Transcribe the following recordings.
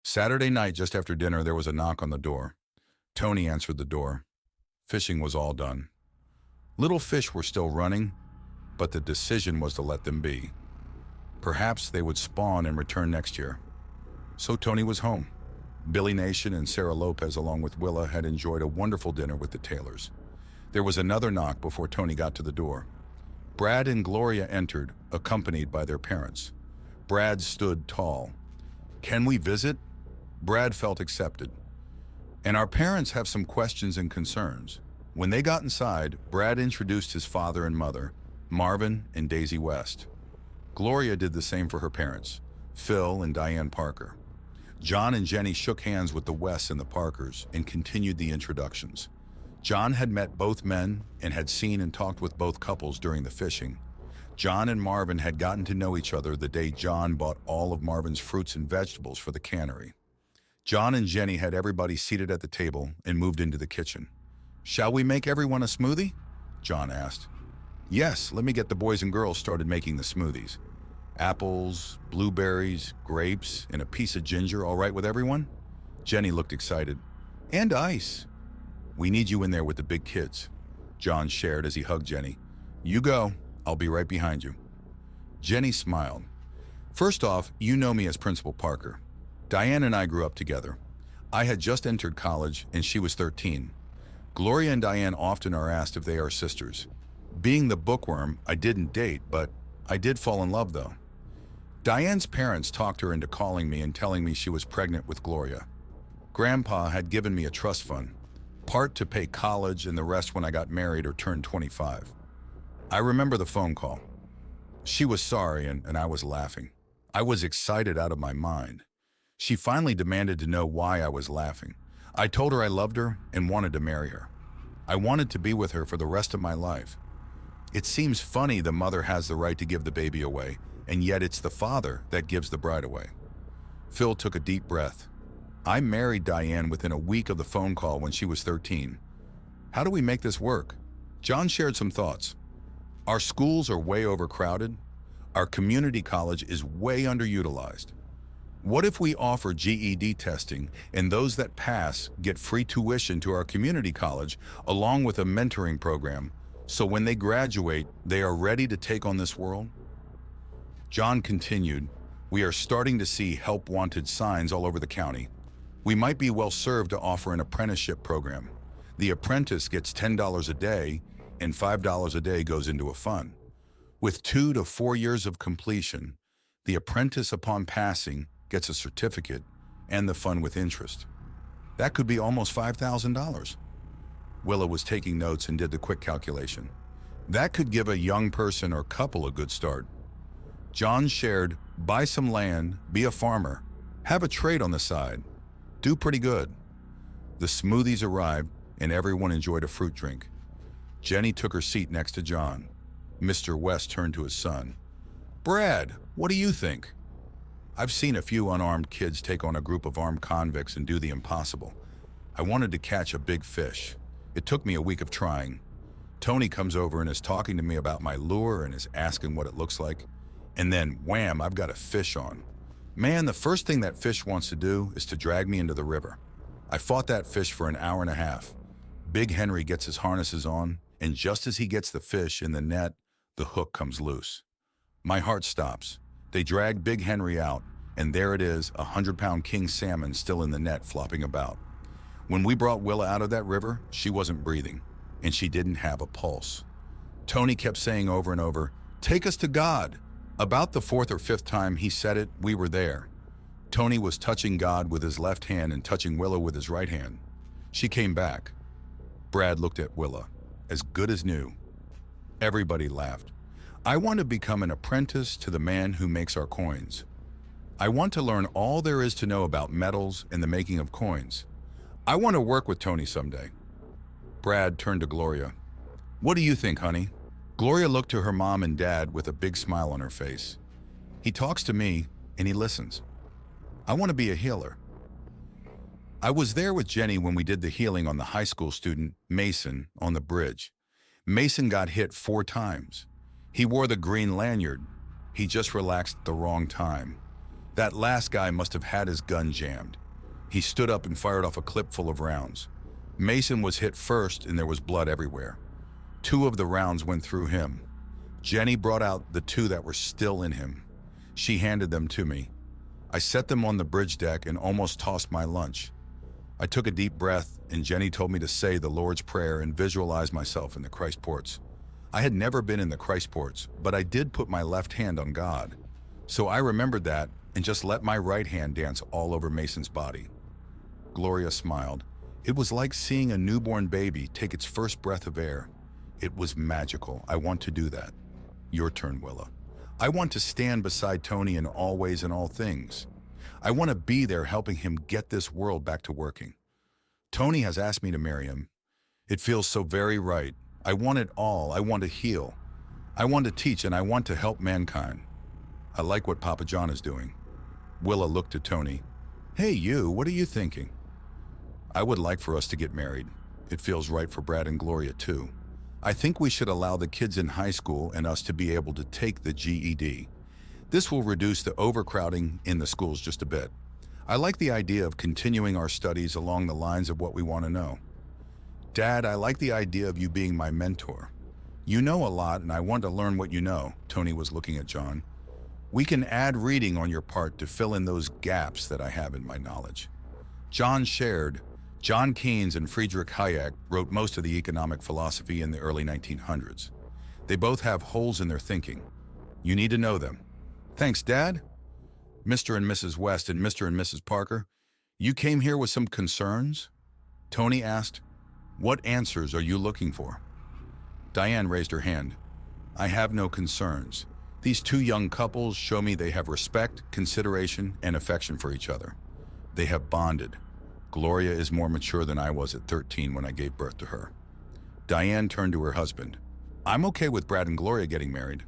Saturday night, just after dinner, there was a knock on the door. Tony answered the door. Fishing was all done. Little fish were still running, but the decision was to let them be. Perhaps they would spawn and return next year. So Tony was home. Billy Nation and Sarah Lopez, along with Willa, had enjoyed a wonderful dinner with the Taylors. There was another knock before Tony got to the door. Brad and Gloria entered, accompanied by their parents. Brad stood tall. "Can we visit?" Brad felt accepted. "And our parents have some questions and concerns." When they got inside, Brad introduced his father and mother, Marvin and Daisy West. Gloria did the same for her parents, Phil and Diane Parker. John and Jenny shook hands with the Wests and the Parkers and continued the introductions. John had met both men and had seen and talked with both couples during the fishing. John and Marvin had gotten to know each other the day John bought all of Marvin's fruits and vegetables for the cannery. John and Jenny had everybody seated at the table and moved into the kitchen. "Shall we make everyone a smoothie?" John asked. "Yes, let me get the boys and girls started making the smoothies. Apples, blueberries, grapes, and a piece of ginger, all right with everyone?" Jenny looked excited. "And ice." "We need you in there with the big kids," John shared as he hugged Jenny. "You go, I'll be right behind you." Jenny smiled. "First off, you know me as Principal Parker. Diane and I grew up together. I had just entered college and she was 13. Gloria and Diane often are asked if they are sisters. Being the bookworm, I didn't date, but I did fall in love though. Diane's parents talked her into calling me and telling me she was pregnant with Gloria. Grandpa had given me a trust fund, part to pay college and the rest when I got married or turned 25. I remember the phone call. She was sorry and I was laughing. I was excited out of my mind. She finally demanded to know why I was laughing. I told her I loved her and wanted to marry her. I wanted to be with her for the rest of my life. It seems funny the mother has the right to give the baby away, and yet it's the father that gives the bride away. Phil took a deep breath. I married Diane within a week of the phone call when she was 13. How do we make this work? John shared some thoughts. Our schools are way overcrowded. Our community college is way underutilized. What if we offer GED testing and those that pass get free tuition to our community college along with a mentoring program, so when they graduate, they are ready to take on this world? John continued, "We are starting to see help wanted signs all over the county. We might be well served to offer an apprenticeship program. The apprentice gets $10 a day and $5 a day goes into a fund. With 2 to 4 years of completion, the apprentice upon passing gets a certificate and the fund with interest. That could be almost $5,000. Willa was taking notes and did the quick calculation. That could give a young person or couple a good start. John shared, buy some land, be a farmer, have a trade on the side, do pretty good. The smoothies arrived and everyone enjoyed a fruit drink. Jenny took her seat next to John. Mr. West turned to his son. "Brad, what do you think?" "I've seen a few unarmed kids take on a group of armed convicts and do the impossible. I wanted to catch a big fish. It took me a week of trying. Tony comes over and is talking to me about my lure and is asking what it looks like. And then, wham, I've got a fish on. Man, the first thing that fish wants to do is to drag me into the river. I fought that fish for an hour and a half. Big Henry gets his harnesses on, and just as he gets the fish in the net, the hook comes loose. My heart stops. They drag Big Henry out, and there it is, a 100-pound king salmon still in the net flopping about. When we brought Willa out of that river, she wasn't breathing, and she didn't have a pulse. Tony kept saying over and over, 'Take us to God.' About the 4th or 5th time he said it, we were there. Tony was touching God with his left hand and touching Willa with his right hand. She came back. Brad looked at Willa, as good as new. Everybody laughed. I want to become an apprentice to the man who makes our coins. I want to learn all there is to know about metals and the making of coins. I want to work with Tony someday." Brad turned to Gloria. "What do you think, honey?" Gloria looked to her mom and dad with a big smile on her face. "He talks to me and he listens. I want to be a healer." I was there with Jenny when we did the healing on the high school student, Mason, on the bridge. Mason got hit 4 times. He wore the green lanyard. He just relaxed at the wrong time. That last guy must have had his gun jammed. He stood up and fired off a clip full of rounds. Mason was hit first and there was blood everywhere. 2 of the rounds went through him. Jenny brought out the 2 that were still in him. She handed them to me. I set them on the bridge deck and almost tossed my lunch. I took a deep breath and Jenny told me to say the Lord's Prayer and visualize myself in the Christ ports. I had never been in the Christ ports, but I did put my left hand on God. So I remembered that and just let my right hand dance all over Mason's body. Gloria smiled. It was like seeing a newborn baby take its first breath of air. It was magical. I want to do that. Your turn, Willa. I want to stand beside Tony in all ways and all things. I want to be there helping him get this world back to working. Tony has asked me to marry him. It feels so very right. I want it all. I want to heal. I want to teach and I want to help mankind. I like what Papa John is doing. Willa looked at Tony. Hey you, what are you thinking? I would like for us to get married. It feels right for Brad and Gloria too. I think we should allow the kids in high school and us to be able to take the GED. This will reduce the overcrowding in the schools just a bit. I like the idea of continuing our studies along the lines of what we want to know. Dad, I like the idea of you being my mentor. You know a lot and I want to learn what you know. Tony was looking at John. We can add reading on your part to fill in those gaps that I have in my knowledge. John shared. John Keynes and Friedrich Hayek wrote most of the economic philosophy in the early 1900s. They both have holes in their thinking. You need to know them. Thanks, Dad. Mr. and Mrs. West and Mr. and Mrs. Parker, you came here with some concerns? Tony asked. What answers are you looking for? Diane raised her hand. I have no concerns. These 2 young couples show me they have respect, consideration, and affection for each other. They have bonded. Gloria is more mature than I was at 13 when I gave birth to her. Diane turned to her husband. I'm okay with Brad and Gloria getting married.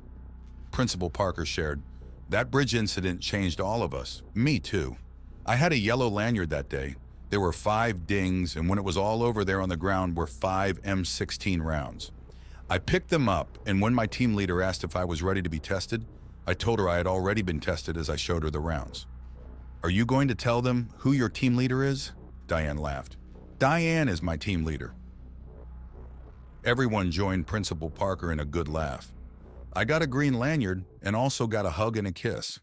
Principal Parker shared. That bridge incident changed all of us. Me too. I had a yellow lanyard that day. There were 5 dings, and when it was all over there on the ground were 5 M16 rounds. I picked them up, and when my team leader asked if I was ready to be tested, I told her I had already been tested as I showed her the rounds. Are you going to tell them who your team leader is? Diane laughed. Diane is my team leader. Everyone joined Principal Parker in a good laugh. I got a green lanyard and also got a hug and a kiss.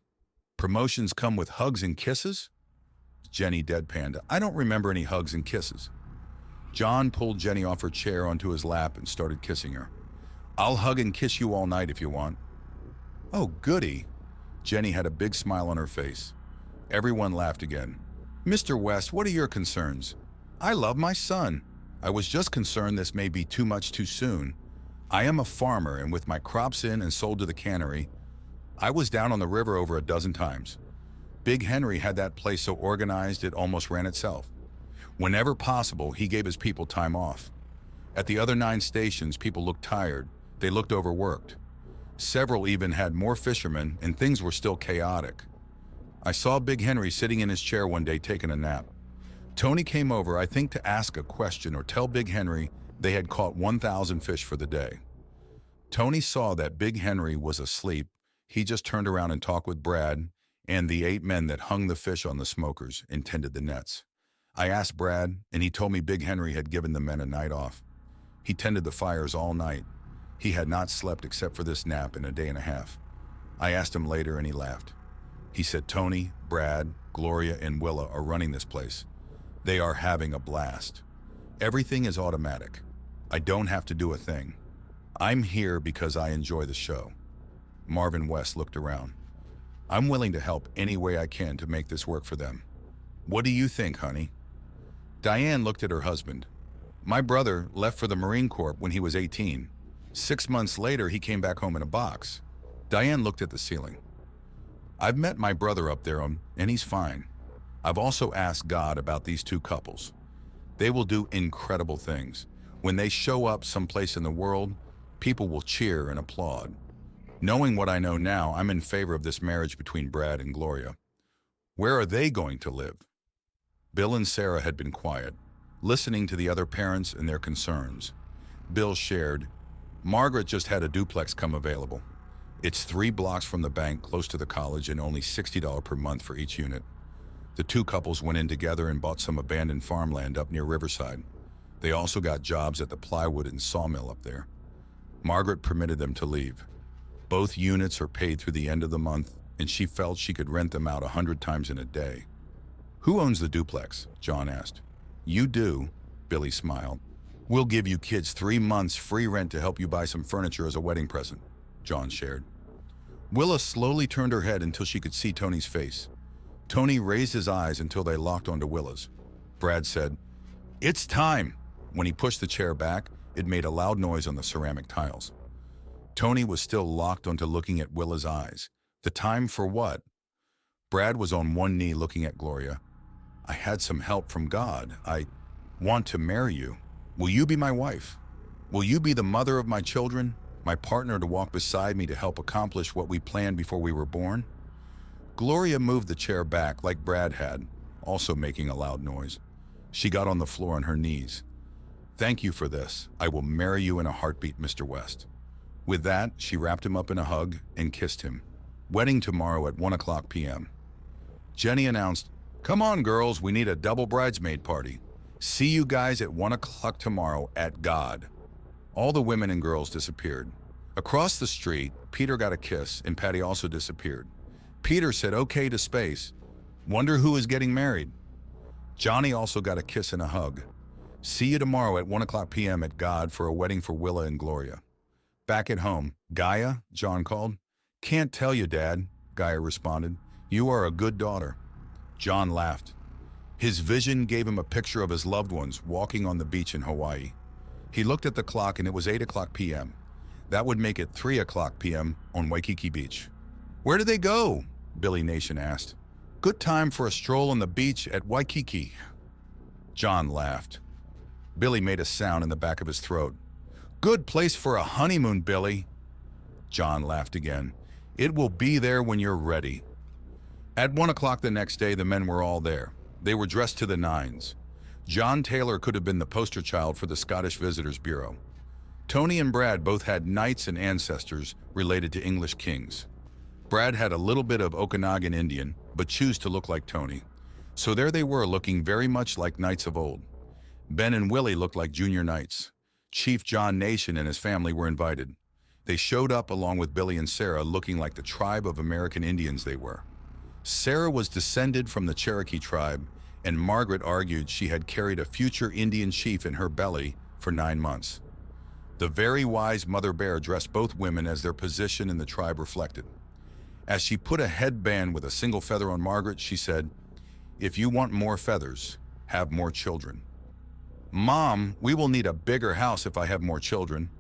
Promotions come with hugs and kisses? Jenny deadpanned. I don't remember any hugs and kisses. John pulled Jenny off her chair onto his lap and started kissing her. I'll hug and kiss you all night if you want. Oh, goody. Jenny had a big smile on her face. Everyone laughed again. Mr. West, what are your concerns? I love my son. I was just concerned this may be too much too soon. I am a farmer, and with my crops in and sold to the cannery, I was down on the river over a dozen times. Big Henry had that place so organized it almost ran itself. Whenever possible, he gave his people time off. At the other 9 stations, people looked tired. They looked overworked. Several even had more fishermen, and things were still chaotic. I saw Big Henry sitting in his chair one day taking a nap. Tony came over, I think, to ask a question or tell Big Henry they had caught 1,000 fish for the day. Tony saw that Big Henry was asleep. He just turned around and talked with Brad and the 8 men that hung the fish on the smokers and tended the nets. I asked Brad, and he told me Big Henry had given the men a night off. He tended the fires all night. He had not slept except for this nap in a day and a half. I asked him later, and he laughed. He said Tony, Brad, Gloria, and Willa are running this place. They are having a blast. Everything is automatic. I don't have to do a thing. I'm here because I enjoy the show. Marvin West looked around. I'm willing to help any way I can to make this work for them. What do you think, honey? Diane looked at her husband. My brother left for the Marine Corps when he was 18. 6 months later, he came back home in a box. Diane looked at the ceiling. I've met my brother up there, and he's fine. I've also asked God about these 2 couples. They will do incredible things. When they show up someplace in the world, people will cheer and applaud. Knowing what I know now, I'm in favor of this marriage between Brad and Gloria. Where are they going to live? Bill and Sarah had been quiet, listening to the other parents and their concerns. Bill shared, Margaret just had a duplex come available. It's 3 blocks from the bank, close to the college, and only $60 per month for each unit. The two couples went in together and bought some abandoned farmland up near Riverside. They also got jobs at the plywood and sawmill up there. Margaret permitted them to leave. Both units are paid through the end of the month, and she felt she could rent them out 100 times in a day. "Who owns the duplex?" John asked. "You do," Billy smiled. "We'll give you kids 3 months free rent to help you buy some furniture as a wedding present," John shared. Willa slowly turned her head until she could see Tony's face. Tony raised his eyes until they locked onto Willa's. Brad said, "It's time." When he pushed the chair back, it made a loud noise on the ceramic tiles. Tony was still locked onto looking at Willa's eyes. The time for what? Brad was on one knee looking at Gloria. "I had some help from God. I want to marry you. Will you be my wife? Will you be the mother of my children, my partner to walk beside me to help accomplish what we planned before we were born?" Gloria moved the chair back like Brad had, also making a loud noise. She got on the floor on her knees. "Thank you for this. I will marry you in a heartbeat, Mr. West." With that, she wrapped him up in a hug and kissed him. Wedding tomorrow at 1:00 p.m. Jenny announced, "Come on, girls, we need a double bridesmaid party. See you guys at 1:00 tomorrow at God." All the women and girls disappeared. Across the street, Peter got a kiss and Patty also disappeared. Peter said okay to space. "Wonder who is getting married?" Johnny also got a kiss and a hug. "See you tomorrow at 1:00 p.m. at God for a wedding for Willa and Gloria." Back at home, "Gaia?" John called. "Can't tell you, Dad," Gaia responded. "You are a good daughter." John laughed. His vision gave him a picture of his loved ones walking on the beach in Hawaii. He looked at the clock and it was 8:00 p.m. That would make it 3:00 p.m. on Waikiki Beach. "Where did they go?" Billy Nation asked. "Good time for a stroll on the beach at Waikiki." John laughed. Billy made a sound in the back of his throat. "Good place for a honeymoon, Billy." John laughed again. "It will be there when you're ready." At 1:00 the next day, the men were all there. They were dressed to the nines. John Taylor could have been the poster child for the Scottish Visitors Bureau. Tony and Brad both had knights and ancestors related to English kings. Brad had a little bit of Okanagan Indian, but chose to look like Tony. So there they were, looking very much like knights of old. Ben and Willie looked like junior knights. Chief John Nation and his family were invited. They showed up along with Billy and Sarah, looking like the tribe of American Indians they were. Sarah was descended from the Cherokee tribe, and Margaret argued she had carried a future Indian chief in her belly for 9 months. The very wise Mother Bear dressed both women as their position in the tribe reflected. As she put a headband with a single feather on Margaret, she said, "If you want more feathers, have more children." "Mom, we will need a bigger house if I have more children."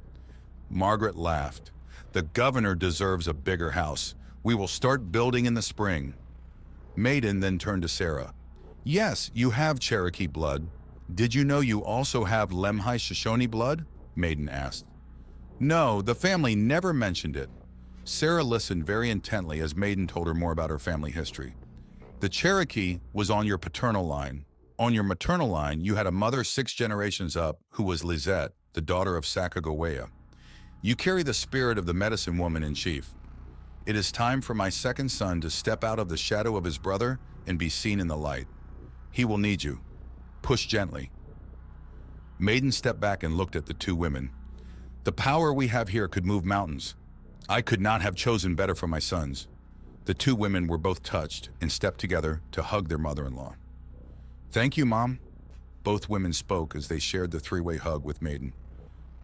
Margaret laughed. "The governor deserves a bigger house. We will start building in the spring." Maiden then turned to Sarah. "Yes, you have Cherokee blood. Did you know you also have Lemhi Shoshone blood?" Maiden asked. "No, the family never mentioned it." Sarah listened very intently as Maiden told her more about her family history. "The Cherokee was on your paternal line. On your maternal line, you had a mother 6 generations up who was Lizette, the daughter of Sacagawea. You carry the spirit of the medicine woman in chief. It is time for my second son to step out of the shadow of his brother and be seen in the light. He will need you. Push gently." Maiden stepped back and looked at the two women. "The power we have here could move mountains. I could not have chosen better for my sons." The two women were both touched and stepped together to hug their mother-in-law. "Thank you, Mom." Both women spoke as they shared the 3-way hug with Maiden.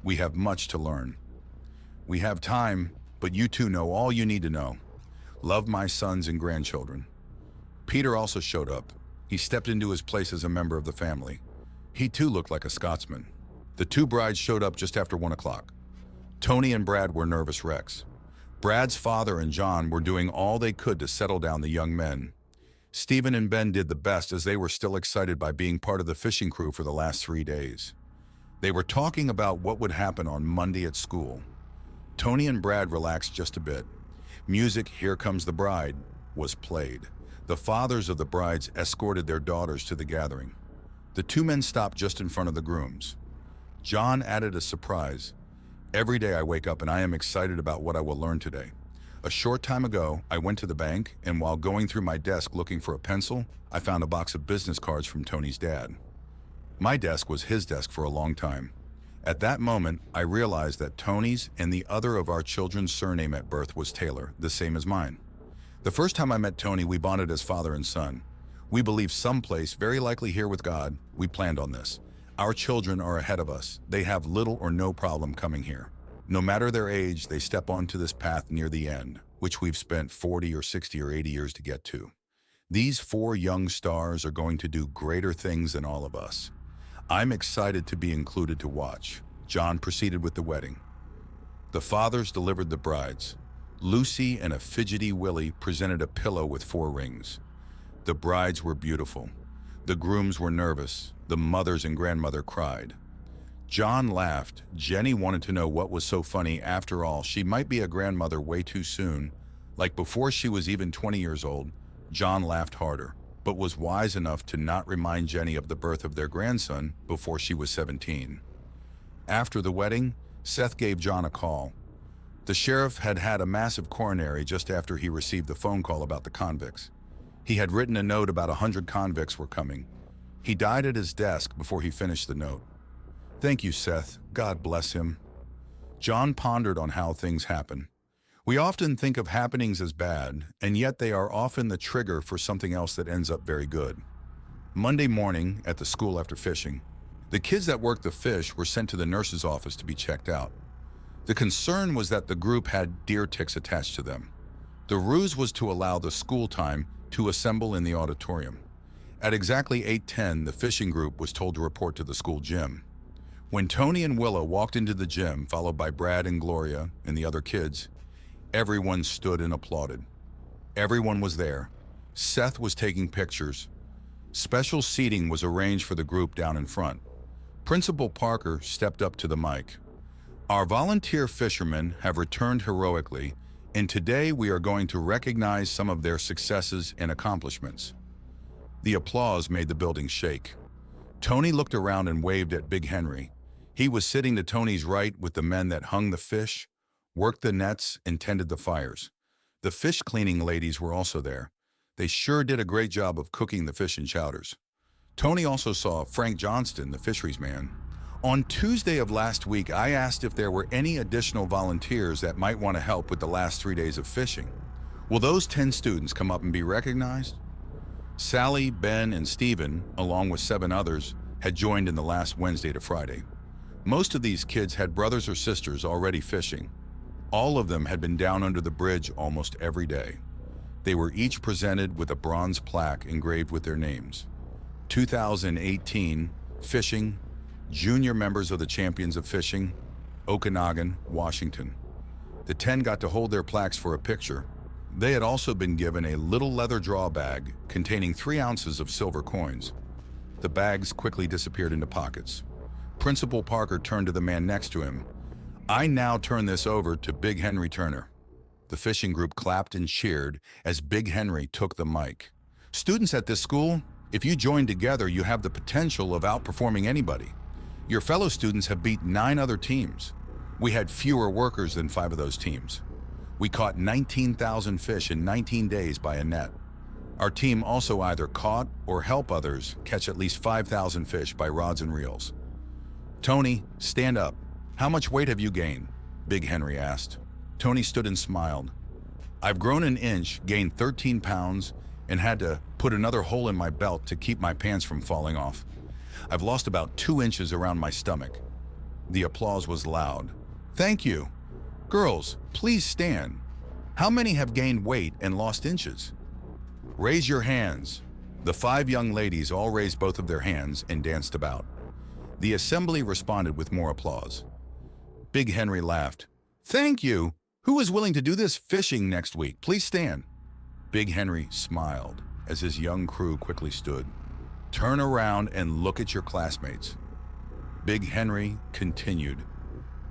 "We have much to learn. We have time, but you two know all you need to know. Love my sons and grandchildren." Peter also showed up. He stepped into his place as a member of the family. He too looked like a Scotsman. The two brides showed up just after 1:00. Tony and Brad were nervous wrecks. Brad's father and John were doing all they could to settle down the young men. Stephen and Ben did the best as they were still excited by being part of the fishing crew for the last 3 days. They were talking about what would happen on Monday at school. Tony and Brad relaxed just a bit. Music, "Here Comes the Bride," was played. The fathers of the brides escorted their daughters to the gathering. The two men stopped just in front of the grooms. John added a surprise. "Every day I wake up and I am excited about what I will learn today. A short time ago, I went to the bank, and while going through my desk looking for a pencil, I found a box of business cards from Tony's dad. My desk was his desk for a long time. At that moment, I realized that Tony's and the other of our children's surname at birth was Taylor, the same as mine. The first time I met Tony, we bonded as father and son. We believed someplace, very likely here with God, we planned on this. Our children are ahead of us. They have little or no problem coming here. No matter their age, they step onto this path near the end, which we've spent 40 or 60 or 80 years to get to. These 4 young stars are going to do greater things than all of us. I'm excited to be included to watch. John proceeded with the wedding. The fathers delivered the brides. Lucy and a fidgety Willie presented a pillow with 4 rings. The brides were beautiful. The grooms were nervous. The mothers and grandmother cried. John laughed. Jenny wanted to know what was so funny. After all, she might be a grandmother way too soon. Like before she was even 20 years old. John laughed harder, but was wise enough to not remind Jenny of the birth of their grandson before she was 17. After the wedding, Seth gave John a call. The sheriff had had a massive coronary just after he received the phone call about the convicts. He had written a note about 100 convicts were coming. He died at his desk before he finished the note. Thank you, Seth. God bless him. John pondered on how things happen. We often think of happenings as bad, and yet they are often the trigger for something else that ends up very good. Monday morning, at the school after fishing, the kids that worked the fish were sent to the nurse's office to be checked out. The concern was that the group had deer ticks attached to them. The ruse was to allow the school time to assemble in the auditorium. At exactly 8:10, the fishing group was told to report to the school gym. When Tony and Willa walked into the gym, followed by Brad and Gloria and the other kids, everyone stood and applauded. Everyone was there. Seth was taking pictures. Special seating was arranged for the group down in front. Principal Parker stepped up to the mic. Our volunteer fishermen have returned heroically, and today we are going to recognize some of their successes and accomplishments. The applause made the building shake. Tony looked around and waved at Big Henry. He was sitting to Tony's right with the men that hung the fish, worked the nets, and tended the fires. The fish cleaning ladies were also there. They sure did a great job of cooking the fish and chowders. Tony also saw Frank Johnston, the fisheries man. On Tuesday of last week, I asked if there were any additional volunteers that might want to help with the last 3 days of fishing. Will those 10 students come up and be recognized? Sally, Ben, and Stephen, along with 7 others, had joined in the last Wednesday to Friday. Most of these kids had brothers or sisters already fishing. All of them had been down under the bridge almost every day. They were each presented with a bronze plaque engraved with their names. 2018, Fishing, Junior members of the Champions of Fishing, Okanagan, Washington. The 10 got to hold their plaques for a picture. They had also been given a little leather draw bag containing 3 ounces of silver coins. The bags quickly disappeared into pockets. Principal Parker turned to the man next to him. I now turn this over to Big Henry Turner. The fishing group clapped and cheered as Big Henry took the mic. Students at this school, if you join together, you have the potential of outperforming anybody. Your fellow students have beat 9 other teams. We had fewer workers than 5 of those teams. We caught 19,000 fish in 19 days by a net. Our team also either caught or helped others catch at least 5,000 fish by rods and reels. Tony, stand up. How much weight have you gained? Big Henry asked. Tony stood and smiled. I've grown an inch, gained 13 pounds, and had to put another hole in my belt to keep my pants from falling off. I've lost about 2 inches around my stomach. The applause was loud. Thank you. Girls, please stand. How many have gained weight and lost inches? Raise your hands. The 5 young ladies all raised both of their hands and danced about. The assembly responded with more applause. Big Henry laughed. Thank you. Who is willing to do this fishing next week? Please stand. Big Henry smiled as his young crew quickly stood. Turn around and look at your classmates. Big Henry continued.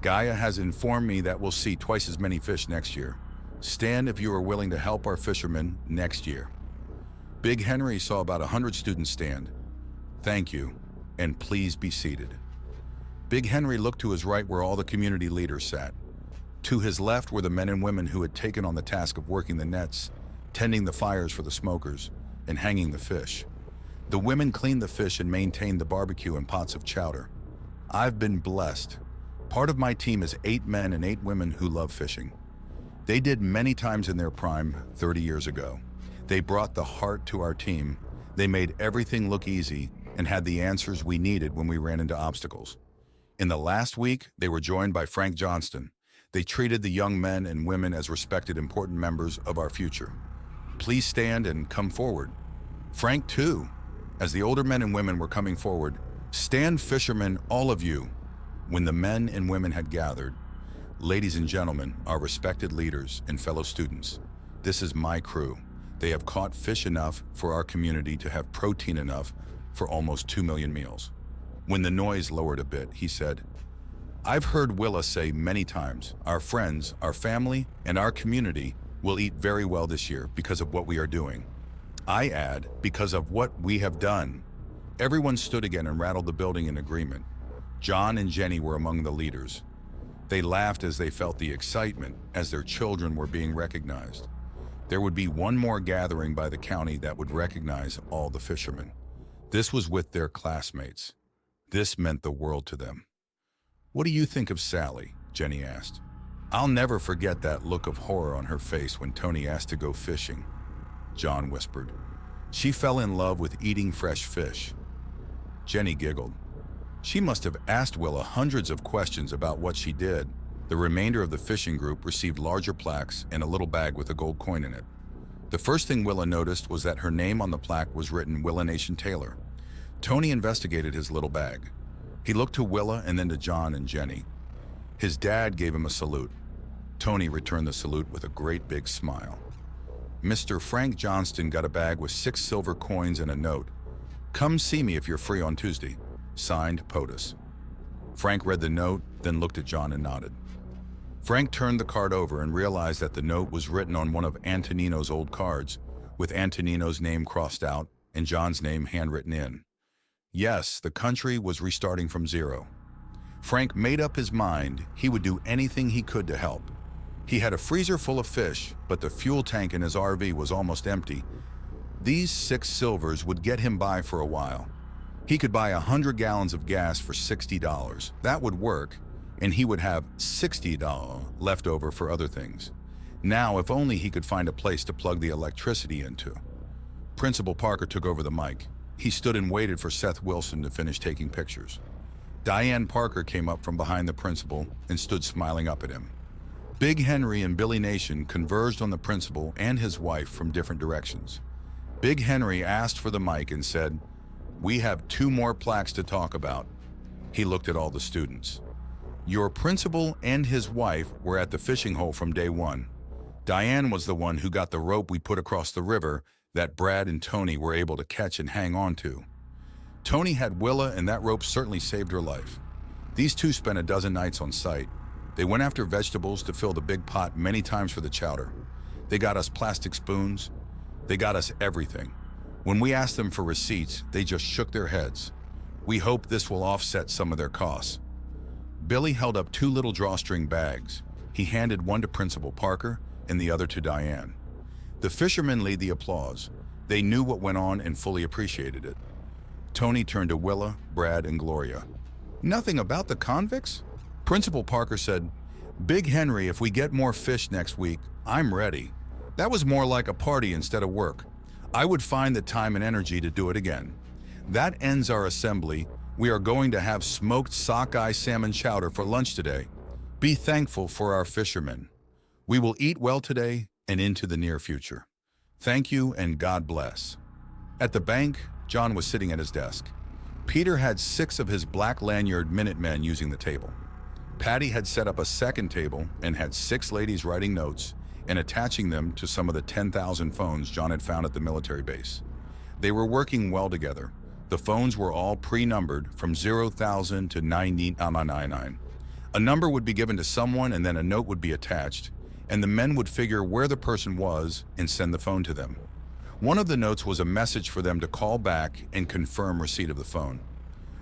Gaia has informed me that we'll see twice as many fish next year. Stand if you are willing to help our fishermen next year. Big Henry saw about 100 students stand. Thank you, and please be seated. Big Henry looked to his right where all the community leaders sat. To his left were the men and women who had taken on the task of working the nets, tending the fires for the smokers, and hanging the fish. The women cleaned the fish and maintained the barbecue and pots of chowder. I've been blessed. Part of my team is 8 men and 8 women who love fishing. They did many times in their prime 30 years ago. They brought the heart to our team. They made everything look easy and had the answers we needed when we ran into obstacles. In the last week, they were joined by Frank Johnston. They treated the young men and women as respected, important members of our future. Please stand and come forward. Frank, too. As the older men and women were coming forward, stand, fishermen, all of you. When the men and women had gathered, ladies and gentlemen, our respected leaders and fellow students, this is my crew. They have caught fish enough for our community to have protein enough for almost 2 million meals. When the noise lowered a bit, he said, I've heard Willa say many times, our friends, our family, and our community will eat very well this year because of what we are doing. I add, because of what we have done. Everyone stood again and rattled the building in agreement. John and Jenny were among the leaders. They laughed as they felt the excitement as their children were being recognized. There would be one more gathering by the county that would recognize all the fishermen. This was with their classmates. This meant the world to them. What do you think of Sally? Jenny asked. I'll never forget that look of horror on her face when Tony asked to go fishing, John whispered. She fell in love with eating fresh fish. Jenny giggled. She must have asked Willa hundreds of questions about what she did. The remainder of the fishing group received larger plaques and a little bag with a gold coin in it. The first thing Willa noticed was that her name on the plaque was written Willa Nation Taylor. Tony investigated his little bag. He looked to Willa and then to John and Jenny. His dad gave him a salute. Tony returned the salute with a great big smile. Mr. Frank Johnston got a bag with 6 silver coins and a note. Come see me if you're free on Tuesday. Signed, POTUS. Frank read the note, then looked at John and nodded. Frank turned the card over and realized that the note was written on one of Antonino's old cards, with Antonino's name crossed out and John's name handwritten in. Yes, the country was restarting from zero. Frank made up his mind he would do anything he could to help. He had a freezer full of fish, but the fuel tank in his RV was almost empty. These 6 silvers would get him by for a while. He could buy 100 gallons of gas for $60. That would work, and he would have $60 left over for other things. Now, if only he could find a place to plug the electricity into. Principal Parker took over the mic. He stood and waited for Seth Wilson to finish taking pictures. Diane Parker came up from behind the principal and stood smiling up at him. Big Henry and Billy Nation converged on the principal and his wife from different directions. Big Henry asked for the mic and said, "We have 2 more plaques to talk about." He looked at all the students. Your principal and his wife were at the fishing hole from day 1. Diane was the one who got the rope we put across the river that Brad and Tony were able to catch and hang on to. Tony had Willa, and that rope certainly saved her life. These 2 spent a dozen nights on site. They went after vegetables to fill the big pot many times for the chowder. They got us plastic spoons. They got us everything. When we asked them for receipts, they just shook their heads. We hope this will offset some of their costs. Billy held up 2 little drawstring bags. He handed one to Principal Parker and the other to Diane. The fishermen led the applause. They knew what went on and fully appreciated it. Tony turned to Willa, Brad, and Gloria. Nothing about the convicts? Principal Parker said, Big Henry, if we get more fish next week, I'm ready. That was more like a party instead of work. I would find the time and energy to do it again. That ends our assembly. We are going to have smoked sockeye salmon chowder for lunch today. Be thankful for our fishermen. We will eat well today and into the near future. Thank you and God bless. At the bank, John was sitting at his desk. Peter had 6 of his black lanyard Minutemen using the table. Patty had set up a second table and had 6 ladies writing notes and attaching them to some of the 10,000 phones John had found at the military base. They were working well together. The phones were all pre-numbered from 0,000 to 9999. A number would be given to someone and then a note would be attached, and the men would figure where the person was and send the phone to them. One of the notes was a message for them to call back and confirm receipt of the phone.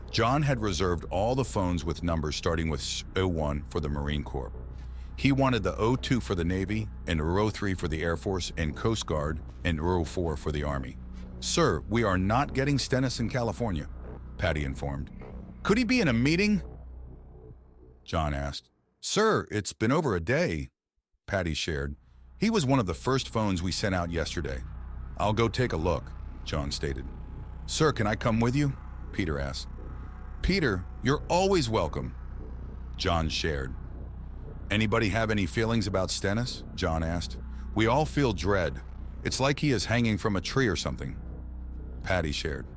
John had reserved all the phones with numbers starting with 01 for the Marine Corps. He wanted the O2 for the Navy, and Euro 3 for the Air Force and Coast Guard, and Euro 4 for the Army. "Sir, we are not getting Stennis in California," Patty informed. "Could he be in a meeting?" John asked. "Sir, it's been over a day," Patty shared. "He was one of the first phones we sent out yesterday." "I'll go take a look," John stated. "Sir, can I come with you?" Peter asked. "Peter, you're always welcome," John shared. "Anybody have any feelings about Stennis?" John asked. "We all feel dread. It's like he is hanging from a tree or something," Patty shared.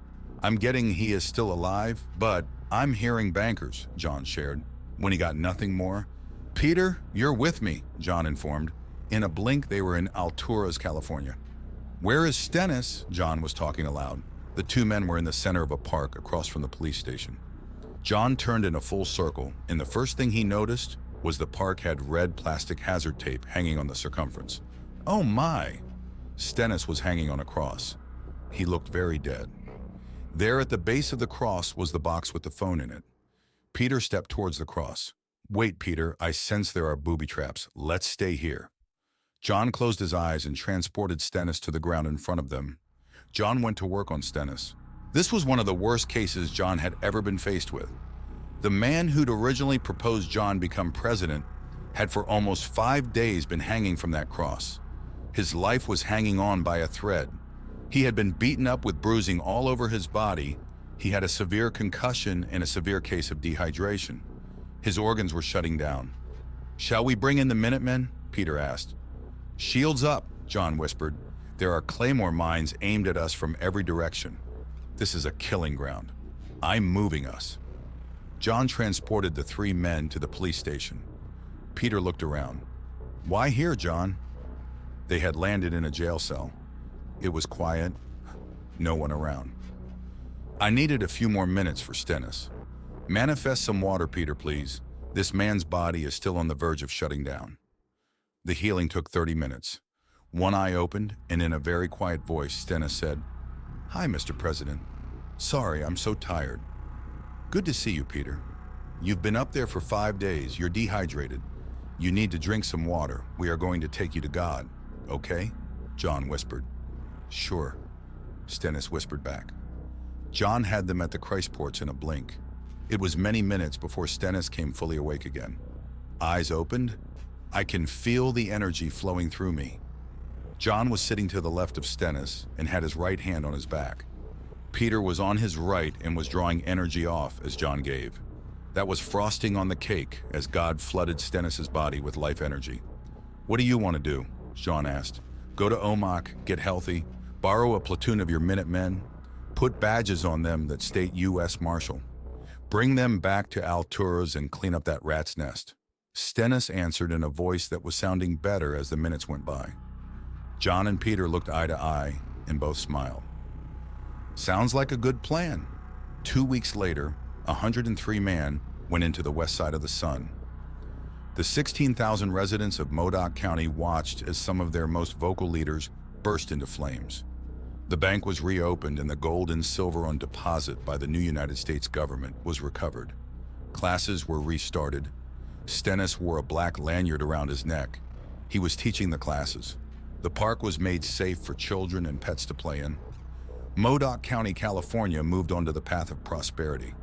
"I'm getting he is still alive, but I'm hearing bankers," John shared. When he got nothing more, "Peter, you're with me," John informed. In a blink, they were in Alturas, California. "Where is Stennis?" John was talking aloud. The two men were in the center of a park across from the police station. John turned in a full circle, and the first thing he noticed was the park had red plastic hazard tape hanging on the circumference. "Oh my!" Stennis was hanging on a cross. He looked very dead. There at the base of the cross was the box with the phone in it. Peter stepped towards the cross. "Wait, Peter, I sense there are booby traps. Let's stay here." John closed his eyes and transported Stennis to the ground in front of them. John went to work on Stennis. This was one of the worst cases John had ever been faced with. The man who'd originally proposed John become president had for almost 5 days been hanging from that cross. His life was hanging on by a thread. He had been beaten up with bruising all over his body. He had a severe concussion and a severe case of dehydration. His organs were shutting down. "Shall we bring in the Minutemen?" Peter asked. "Shields up," John whispered. "There are claymore mines aimed at us from every direction. This is a killing ground. I'm moving us." John transported the 3 men to the police station. Peter looked around. "Why here, John?" They had landed in a jail cell. It was quiet, no one around. "I needed a few more minutes for Stennis. Manifest some water, Peter, please. This man's body is still on the verge of shutting down." The healing took 30 minutes. One eye opened, and in a very quiet voice, Stennis said, "Hi, Mr. President. Sorry, I'm so tired." "Good to see you, Peter. You've been up there for 5 days. You're dehydrated. You need to drink some water. We are going to take you to God. Okay?" John whispered. "Sure," Stennis whispered back. John had them at the Christ porch in a blink. It was many minutes before Stennis came fully awake again. Eyes opened. "I can feel the energy flowing through me." John was sitting to the left of Stennis and had his right hand on his back. Peter was on his right and was drawing energy off as John gave. That was frosting on the cake as God flooded Stennis's body with life energy. "What do you want to do?" John asked. "Go to Omak, get healthy, borrow a platoon of your Minutemen, put badges on them that state U.S. Marshal. Bring them back to Alturas and clean up that rat's nest." Stennis answered in a voice that was sounding better as the minutes went by. John and Peter looked eye to eye and both smiled. "Sounds like a good plan." 2 weeks later, 103 men went into the west side of the sun. The 16,000 residents of Modoc County watched as some of their most vocal leaders burst into flames. The bank was reopened and the gold and silver on deposit by the new United States government was recovered. Classes were restarted. Stennis wore a black lanyard around his neck. He was teaching the classes. The park was made safe for children and pets to play in. Modoc County, California moved onto the path of prosperity.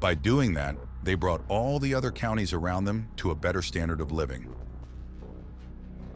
By doing that, they brought all the other counties around them to a better standard of living.